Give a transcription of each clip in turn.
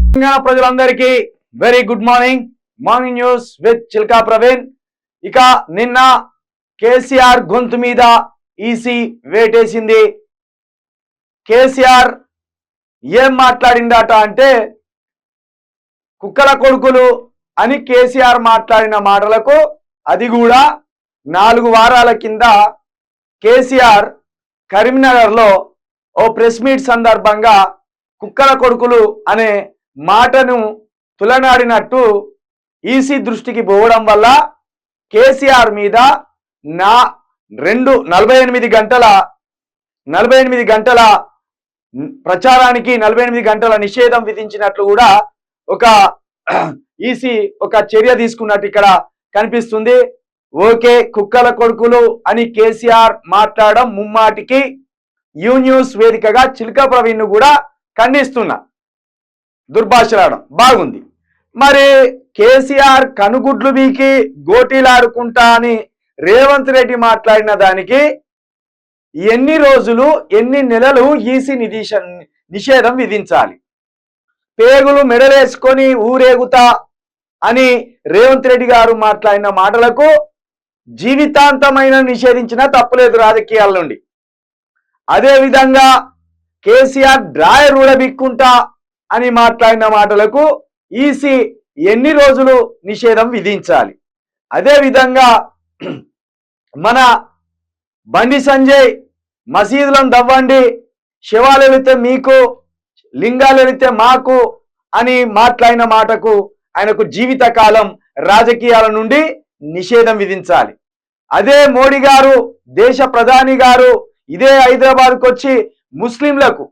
తెలంగాణ ప్రజలందరికీ very good morning. Morning news with Chilka Praveen. ఇక నిన్న కేసీఆర్ గొంతు మీద ఈసీ వేటేసింది. కేసీఆర్ ఏం మాట్లాడిందట అంటే, కుక్కల కొడుకులు అని కేసీఆర్ మాట్లాడిన మాటలకు అది కూడా 4 వారాల కింద కేసీఆర్ కరీంనగర్లో ఓ ప్రెస్ మీట్ సందర్భంగా కుక్కల కొడుకులు అనే మాటను తులనాడినట్టు ఈసీ దృష్టికి పోవడం వల్ల కేసీఆర్ మీద 48 గంటల ప్రచారానికి 48 గంటల నిషేధం విధించినట్లు కూడా ఒక ఈసీ ఒక చర్య తీసుకున్నట్టు ఇక్కడ కనిపిస్తుంది. ఓకే, కుక్కల కొడుకులు అని కేసీఆర్ మాట్లాడడం ముమ్మాటికి యూ న్యూస్ వేదికగా చిల్కా ప్రవీణ్ కూడా ఖండిస్తున్నా. దుర్భాషలాడడం బాగుంది. మరి కేసీఆర్ కనుగుడ్లు బీకి గోటీలాడుకుంటా అని రేవంత్ రెడ్డి మాట్లాడిన దానికి ఎన్ని రోజులు ఎన్ని నెలలు ఈసీ నిషేధం విధించాలి? పేగులు మెడలేసుకొని ఊరేగుతా అని రేవంత్ రెడ్డి గారు మాట్లాడిన మాటలకు జీవితాంతమైన నిషేధించినా తప్పులేదు రాజకీయాల నుండి. అదేవిధంగా కేసీఆర్ డ్రాయర్ ఊడబిక్కుంటా అని మాట్లాడిన మాటలకు ఈసీ ఎన్ని రోజులు నిషేధం విధించాలి? అదేవిధంగా మన బండి సంజయ్ మసీదులను దవ్వండి, శవాలు వెళితే మీకు, లింగాలు వెళితే మాకు అని మాట్లాడిన మాటకు ఆయనకు జీవితకాలం రాజకీయాల నుండి నిషేధం విధించాలి. అదే మోడీ గారు, దేశ ప్రధాని గారు ఇదే హైదరాబాద్కు వచ్చి ముస్లింలకు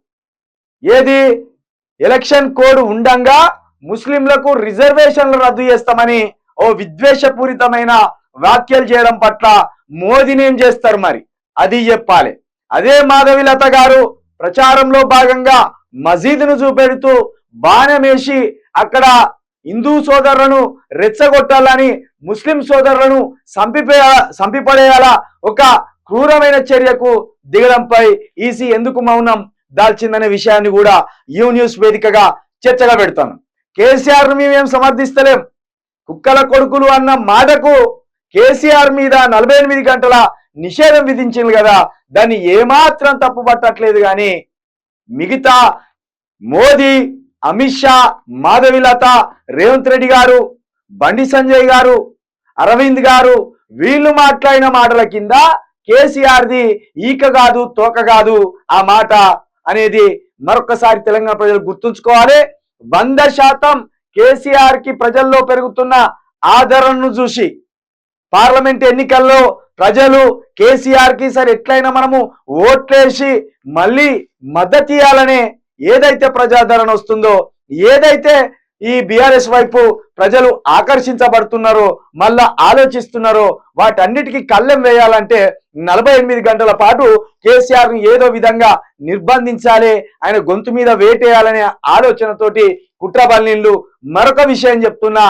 ఏది ఎలక్షన్ కోడ్ ఉండంగా ముస్లింలకు రిజర్వేషన్లు రద్దు చేస్తామని ఓ విద్వేషపూరితమైన వ్యాఖ్యలు చేయడం పట్ల మోదీని ఏం చేస్తారు మరి అది చెప్పాలి. అదే మాధవిలత గారు ప్రచారంలో భాగంగా మసీదును చూపెడుతూ బాణమేసి అక్కడ హిందూ సోదరులను రెచ్చగొట్టాలని, ముస్లిం సోదరులను సంపిపడేయాలా ఒక క్రూరమైన చర్యకు దిగడంపై ఈసీ ఎందుకు మౌనం దాల్చిందనే విషయాన్ని కూడా యూ న్యూస్ వేదికగా చర్చగా పెడతాను. కేసీఆర్ మేమేం సమర్థిస్తలేం. కుక్కల కొడుకులు అన్న మాటకు కేసీఆర్ మీద 48 గంటల నిషేధం విధించింది కదా, దాన్ని ఏమాత్రం తప్పు పట్టట్లేదు. కానీ మిగతా మోదీ, అమిత్ షా, మాధవిలత, రేవంత్ రెడ్డి గారు, బండి సంజయ్ గారు, అరవింద్ గారు వీళ్ళు మాట్లాడిన మాటల కింద కేసీఆర్ది ఈక కాదు తోక కాదు ఆ మాట అనేది మరొకసారి తెలంగాణ ప్రజలు గుర్తుంచుకోవాలి. 100% కేసీఆర్ కి ప్రజల్లో పెరుగుతున్న ఆదరణను చూసి పార్లమెంట్ ఎన్నికల్లో ప్రజలు కేసీఆర్ కి సరే ఎట్లయినా మనము ఓట్లేసి మళ్ళీ మద్దతు ఇవ్వాలనే ఏదైతే ప్రజాదరణ వస్తుందో, ఏదైతే ఈ బీఆర్ఎస్ వైపు ప్రజలు ఆకర్షించబడుతున్నారో, మళ్ళా ఆలోచిస్తున్నారో, వాటన్నిటికీ కళ్ళెం వేయాలంటే 48 గంటల పాటు కేసీఆర్ ని ఏదో విధంగా నిర్బంధించాలి, ఆయన గొంతు మీద వేటేయాలనే ఆలోచనతోటి కుట్రబల్లీలు. మరొక విషయం చెప్తున్నా,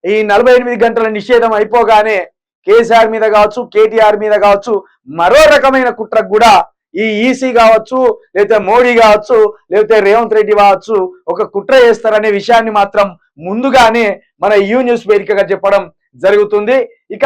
ఈ 48 గంటల నిషేధం అయిపోగానే కేసీఆర్ మీద కావచ్చు, కేటీఆర్ మీద కావచ్చు, మరో రకమైన కుట్రకు కూడా ఈ ఈసీ కావచ్చు, లేకపోతే మోడీ కావచ్చు, లేకపోతే రేవంత్ రెడ్డి కావచ్చు ఒక కుట్ర చేస్తారనే విషయాన్ని మాత్రం ముందుగానే మన యూ న్యూస్ వేదికగా చెప్పడం జరుగుతుంది. ఇక